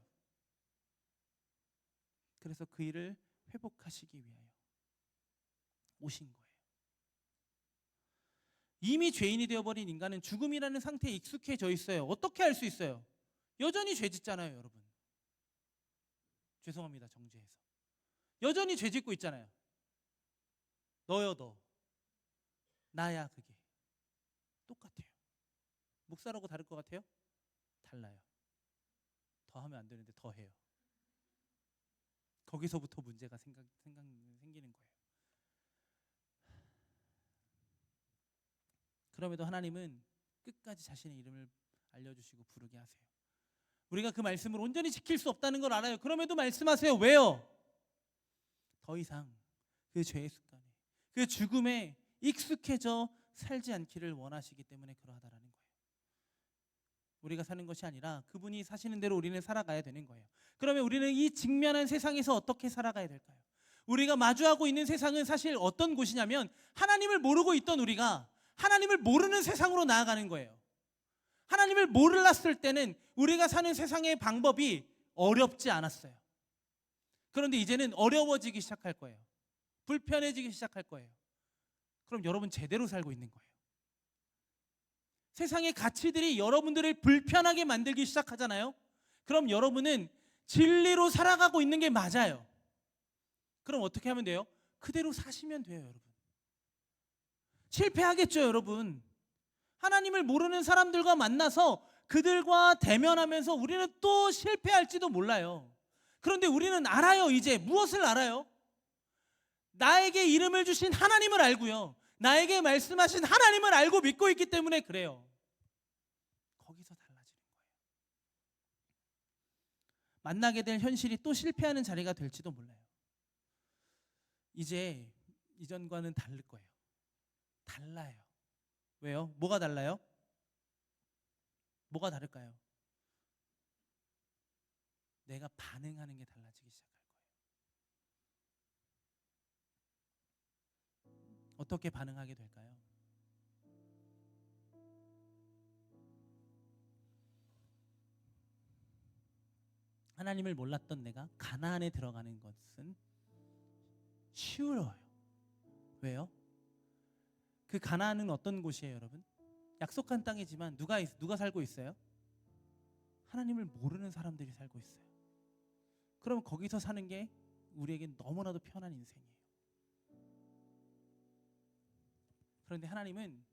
[SPEAKER 1] 그래서 그 일을 회복하시기 위하여 오신 거예요. 이미 죄인이 되어버린 인간은 죽음이라는 상태에 익숙해져 있어요. 어떻게 할 수 있어요? 여전히 죄 짓잖아요, 여러분. 죄송합니다, 정죄해서. 여전히 죄 짓고 있잖아요. 너요, 너. 나야, 그게. 똑같아요. 목사라고 다를 것 같아요? 달라요. 더 하면 안 되는데 더 해요. 거기서부터 문제가 생기는 거예요. 그럼에도 하나님은 끝까지 자신의 이름을 알려주시고 부르게 하세요. 우리가 그 말씀을 온전히 지킬 수 없다는 걸 알아요. 그럼에도 말씀하세요. 왜요? 더 이상 그 죄의 습관에, 그 죽음에 익숙해져 살지 않기를 원하시기 때문에 그러하다라는 거예요. 우리가 사는 것이 아니라 그분이 사시는 대로 우리는 살아가야 되는 거예요. 그러면 우리는 이 직면한 세상에서 어떻게 살아가야 될까요? 우리가 마주하고 있는 세상은 사실 어떤 곳이냐면 하나님을 모르고 있던 우리가 하나님을 모르는 세상으로 나아가는 거예요. 하나님을 몰랐을 때는 우리가 사는 세상의 방법이 어렵지 않았어요. 그런데 이제는 어려워지기 시작할 거예요. 불편해지기 시작할 거예요. 그럼 여러분 제대로 살고 있는 거예요. 세상의 가치들이 여러분들을 불편하게 만들기 시작하잖아요. 그럼 여러분은 진리로 살아가고 있는 게 맞아요. 그럼 어떻게 하면 돼요? 그대로 사시면 돼요, 여러분. 실패하겠죠, 여러분. 하나님을 모르는 사람들과 만나서 그들과 대면하면서 우리는 또 실패할지도 몰라요. 그런데 우리는 알아요. 이제 무엇을 알아요? 나에게 이름을 주신 하나님을 알고요, 나에게 말씀하신 하나님을 알고 믿고 있기 때문에 그래요. 거기서 달라지는 거예요. 만나게 될 현실이 또 실패하는 자리가 될지도 몰라요. 이제 이전과는 다를 거예요. 달라요. 왜요? 뭐가 달라요? 뭐가 다를까요? 내가 반응하는 게 달라지기 시작할 거예요. 어떻게 반응하게 될까요? 하나님을 몰랐던 내가 가나안에 들어가는 것은 쉬워요. 왜요? 그 가나안은 어떤 곳이에요, 여러분? 약속한 땅이지만 누가 살고 있어요? 하나님을 모르는 사람들이 살고 있어요. 그럼 거기서 사는 게 우리에겐 너무나도 편한 인생이에요. 그런데 하나님은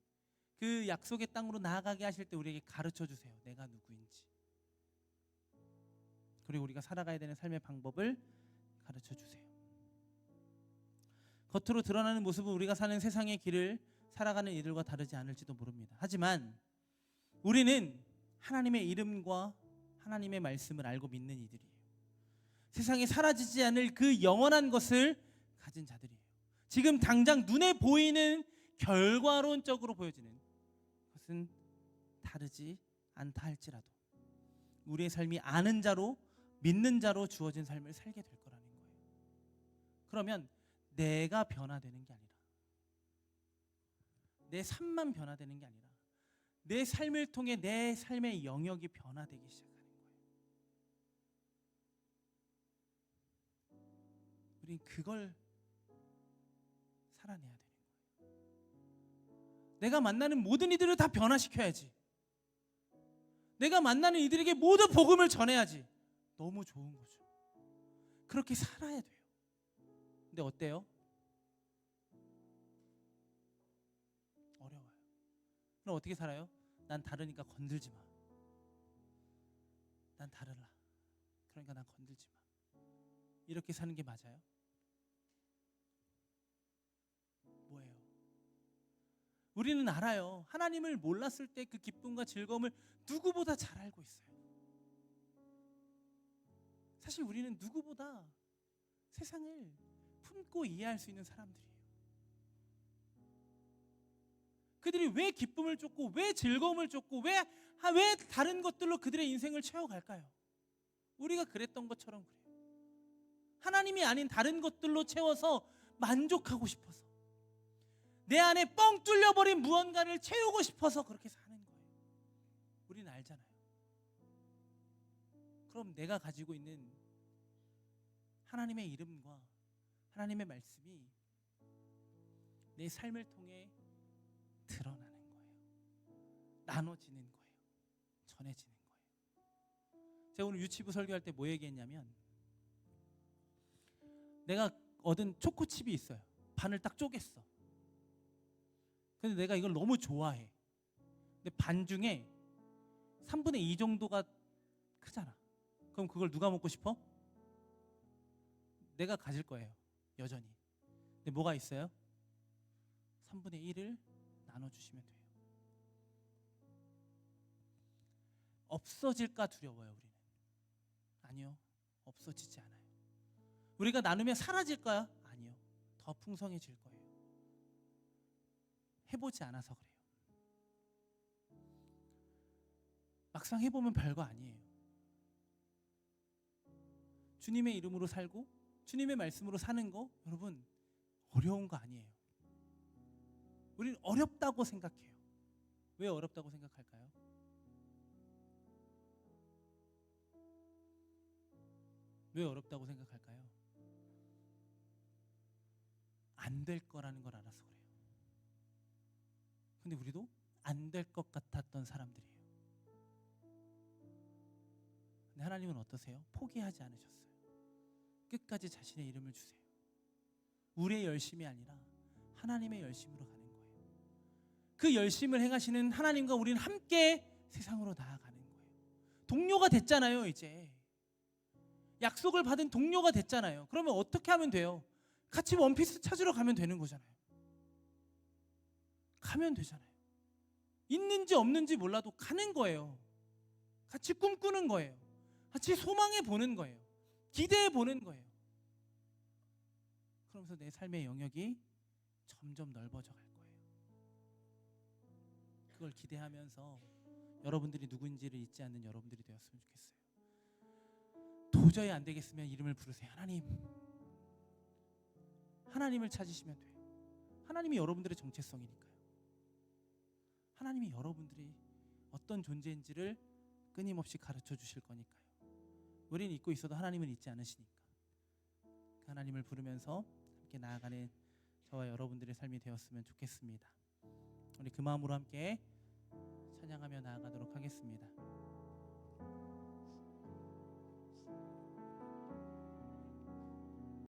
[SPEAKER 1] 그 약속의 땅으로 나아가게 하실 때 우리에게 가르쳐 주세요. 내가 누구인지. 그리고 우리가 살아가야 되는 삶의 방법을 가르쳐 주세요. 겉으로 드러나는 모습은 우리가 사는 세상의 길을 살아가는 이들과 다르지 않을지도 모릅니다. 하지만 우리는 하나님의 이름과 하나님의 말씀을 알고 믿는 이들이에요. 세상에 사라지지 않을 그 영원한 것을 가진 자들이에요. 지금 당장 눈에 보이는 결과론적으로 보여지는 것은 다르지 않다 할지라도 우리의 삶이 아는 자로, 믿는 자로 주어진 삶을 살게 될 거라는 거예요. 그러면 내가 변화되는 게 아니라, 내 삶만 변화되는 게 아니라 내 삶을 통해 내 삶의 영역이 변화되기 시작하는 거예요. 우린 그걸 살아내야 되는 거예요. 내가 만나는 모든 이들을 다 변화시켜야지. 내가 만나는 이들에게 모두 복음을 전해야지. 너무 좋은 거죠. 그렇게 살아야 돼요. 근데 어때요? 어려워요. 그럼 어떻게 살아요? 난 다르니까 건들지 마. 난 다르라. 그러니까 난 건들지 마. 이렇게 사는 게 맞아요? 뭐예요? 우리는 알아요. 하나님을 몰랐을 때 그 기쁨과 즐거움을 누구보다 잘 알고 있어요. 사실 우리는 누구보다 세상을 품고 이해할 수 있는 사람들이에요. 그들이 왜 기쁨을 쫓고 왜 즐거움을 쫓고 왜 다른 것들로 그들의 인생을 채워갈까요? 우리가 그랬던 것처럼 그래요. 하나님이 아닌 다른 것들로 채워서 만족하고 싶어서, 내 안에 뻥 뚫려버린 무언가를 채우고 싶어서 그렇게 사는 거예요. 우리는 알잖아요. 그럼 내가 가지고 있는 하나님의 이름과 하나님의 말씀이 내 삶을 통해 드러나는 거예요. 나눠지는 거예요. 전해지는 거예요. 제가 오늘 유치부 설교할 때 뭐 얘기했냐면, 내가 얻은 초코칩이 있어요. 반을 딱 쪼갰어. 근데 내가 이걸 너무 좋아해. 근데 반 중에 3분의 2 정도가 크잖아. 그럼 그걸 누가 먹고 싶어? 내가 가질 거예요. 여전히. 근데 뭐가 있어요? 3분의 1을 나눠주시면 돼요. 없어질까 두려워요, 우리는. 아니요. 없어지지 않아요. 우리가 나누면 사라질까요? 아니요. 더 풍성해질 거예요. 해보지 않아서 그래요. 막상 해보면 별거 아니에요. 주님의 이름으로 살고 주님의 말씀으로 사는 거 여러분 어려운 거 아니에요. 우리는 어렵다고 생각해요. 왜 어렵다고 생각할까요? 왜 어렵다고 생각할까요? 안 될 거라는 걸 알아서 그래요. 근데 우리도 안 될 것 같았던 사람들이에요. 근데 하나님은 어떠세요? 포기하지 않으셨어요. 끝까지 자신의 이름을 주세요. 우리의 열심이 아니라 하나님의 열심으로 가는 거예요. 그 열심을 행하시는 하나님과 우리는 함께 세상으로 나아가는 거예요. 동료가 됐잖아요. 이제 약속을 받은 동료가 됐잖아요. 그러면 어떻게 하면 돼요? 같이 원피스 찾으러 가면 되는 거잖아요. 가면 되잖아요. 있는지 없는지 몰라도 가는 거예요. 같이 꿈꾸는 거예요. 같이 소망해 보는 거예요. 기대해 보는 거예요. 그러면서 내 삶의 영역이 점점 넓어져 갈 거예요. 그걸 기대하면서 여러분들이 누구인지를 잊지 않는 여러분들이 되었으면 좋겠어요. 도저히 안 되겠으면 이름을 부르세요. 하나님을 찾으시면 돼요. 하나님이 여러분들의 정체성이니까요. 하나님이 여러분들이 어떤 존재인지를 끊임없이 가르쳐 주실 거니까요. 우리는 잊고 있어도 하나님은 잊지 않으시니까 그 하나님을 부르면서 함께 나아가는 저와 여러분들의 삶이 되었으면 좋겠습니다. 우리 그 마음으로 함께 찬양하며 나아가도록 하겠습니다.